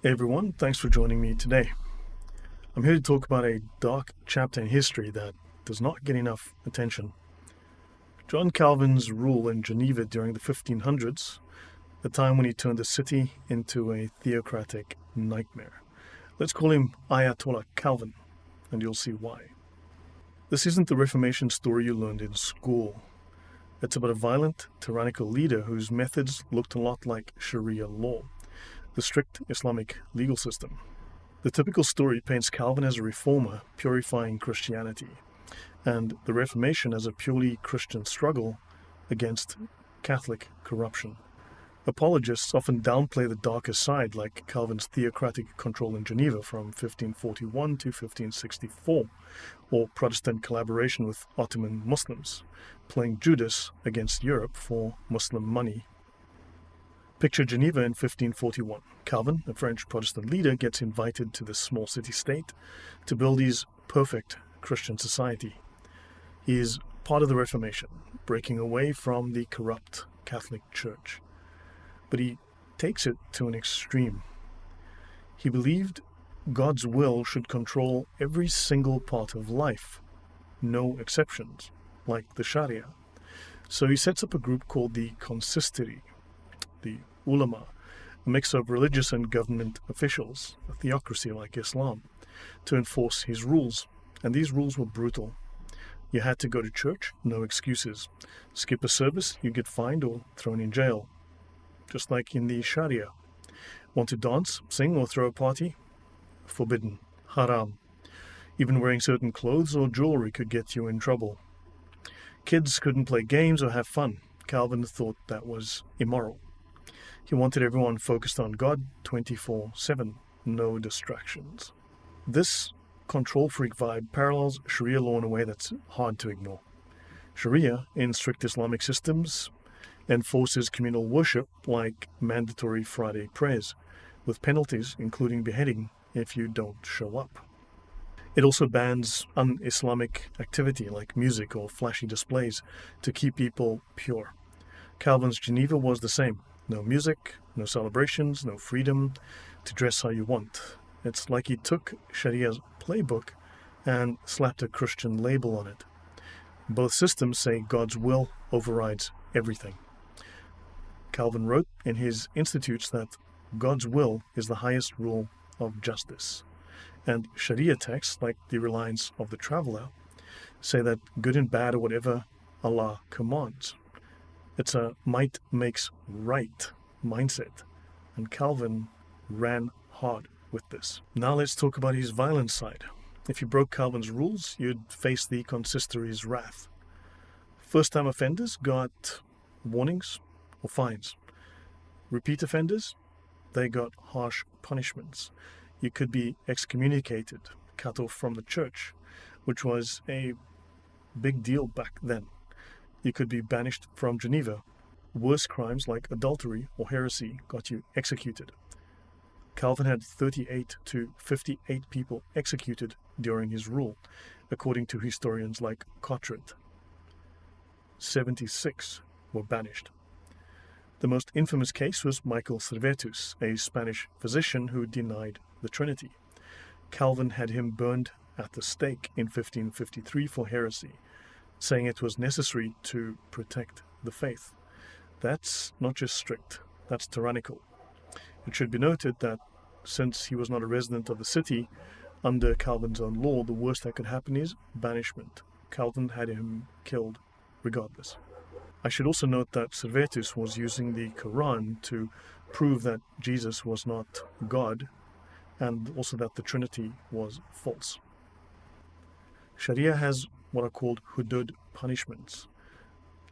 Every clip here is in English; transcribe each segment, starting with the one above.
Hey everyone, thanks for joining me today. I'm here to talk about a dark chapter in history that does not get enough attention. John Calvin's rule in Geneva during the 1500s, the time when he turned the city into a theocratic nightmare. Let's call him Ayatollah Calvin, and you'll see why. This isn't the Reformation story you learned in school. It's about a violent, tyrannical leader whose methods looked a lot like Sharia law, the strict Islamic legal system. The typical story paints Calvin as a reformer purifying Christianity, and the Reformation as a purely Christian struggle against Catholic corruption. Apologists often downplay the darker side, like Calvin's theocratic control in Geneva from 1541 to 1564, or Protestant collaboration with Ottoman Muslims, playing Judas against Europe for Muslim money. Picture Geneva in 1541. Calvin, a French Protestant leader, gets invited to this small city-state to build his perfect Christian society. He is part of the Reformation, breaking away from the corrupt Catholic Church. But he takes it to an extreme. He believed God's will should control every single part of life, no exceptions, like the Sharia. So he sets up a group called the Consistory, the ulama, a mix of religious and government officials, a theocracy like Islam, to enforce his rules. And these rules were brutal. You had to go to church, no excuses. Skip a service, you get fined or thrown in jail. Just like in the Sharia. Want to dance, sing, or throw a party? Forbidden. Haram. Even wearing certain clothes or jewelry could get you in trouble. Kids couldn't play games or have fun. Calvin thought that was immoral. He wanted everyone focused on God 24/7, no distractions. This control freak vibe parallels Sharia law in a way that's hard to ignore. Sharia, in strict Islamic systems, enforces communal worship like mandatory Friday prayers, with penalties including beheading if you don't show up. It also bans un-Islamic activity like music or flashy displays to keep people pure. Calvin's Geneva was the same. No music, no celebrations, no freedom to dress how you want. It's like he took Sharia's playbook and slapped a Christian label on it. Both systems say God's will overrides everything. Calvin wrote in his Institutes that God's will is the highest rule of justice. And Sharia texts, like the Reliance of the Traveler, say that good and bad are whatever Allah commands. It's a might makes right mindset, and Calvin ran hard with this. Now let's talk about his violent side. If you broke Calvin's rules, you'd face the consistory's wrath. First-time offenders got warnings or fines. Repeat offenders, they got harsh punishments. You could be excommunicated, cut off from the church, which was a big deal back then. You could be banished from Geneva. Worse crimes like adultery or heresy got you executed. Calvin had 38 to 58 people executed during his rule, according to historians like Carteret. 76 were banished. The most infamous case was Michael Servetus, a Spanish physician who denied the Trinity. Calvin had him burned at the stake in 1553 for heresy, saying it was necessary to protect the faith. That's not just strict, that's tyrannical. It should be noted that since he was not a resident of the city, under Calvin's own law, the worst that could happen is banishment. Calvin had him killed regardless. I should also note that Servetus was using the Quran to prove that Jesus was not God, and also that the Trinity was false. Sharia has what are called hudud punishments,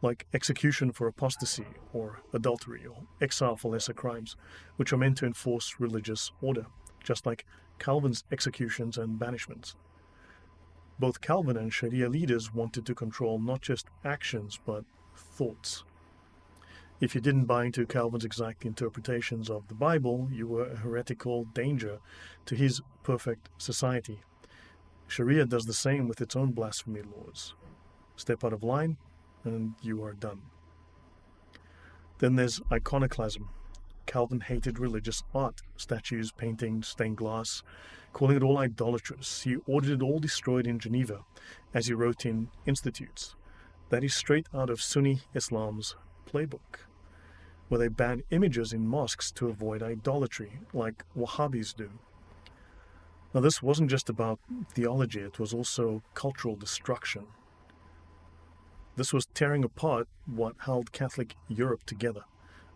like execution for apostasy or adultery or exile for lesser crimes, which are meant to enforce religious order, just like Calvin's executions and banishments. Both Calvin and Sharia leaders wanted to control not just actions but thoughts. If you didn't buy into Calvin's exact interpretations of the Bible, you were a heretical danger to his perfect society. Sharia does the same with its own blasphemy laws. Step out of line, and you are done. Then there's iconoclasm. Calvin hated religious art, statues, paintings, stained glass, calling it all idolatrous. He ordered it all destroyed in Geneva, as he wrote in Institutes. That is straight out of Sunni Islam's playbook, where they ban images in mosques to avoid idolatry, like Wahhabis do. Now, this wasn't just about theology, it was also cultural destruction. This was tearing apart what held Catholic Europe together,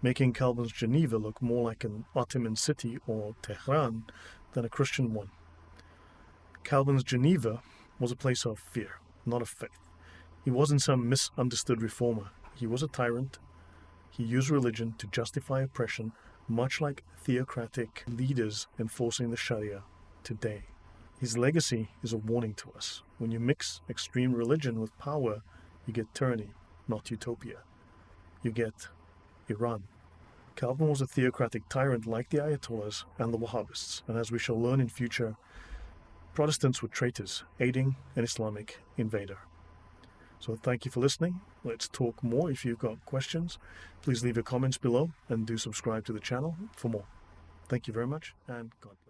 making Calvin's Geneva look more like an Ottoman city or Tehran than a Christian one. Calvin's Geneva was a place of fear, not of faith. He wasn't some misunderstood reformer. He was a tyrant. He used religion to justify oppression, much like theocratic leaders enforcing the Sharia today. His legacy is a warning to us. When you mix extreme religion with power, you get tyranny, not utopia. You get Iran. Calvin was a theocratic tyrant like the Ayatollahs and the Wahhabists, and as we shall learn in future, Protestants were traitors, aiding an Islamic invader. So thank you for listening. Let's talk more. If you've got questions, please leave your comments below and do subscribe to the channel for more. Thank you very much, and God bless.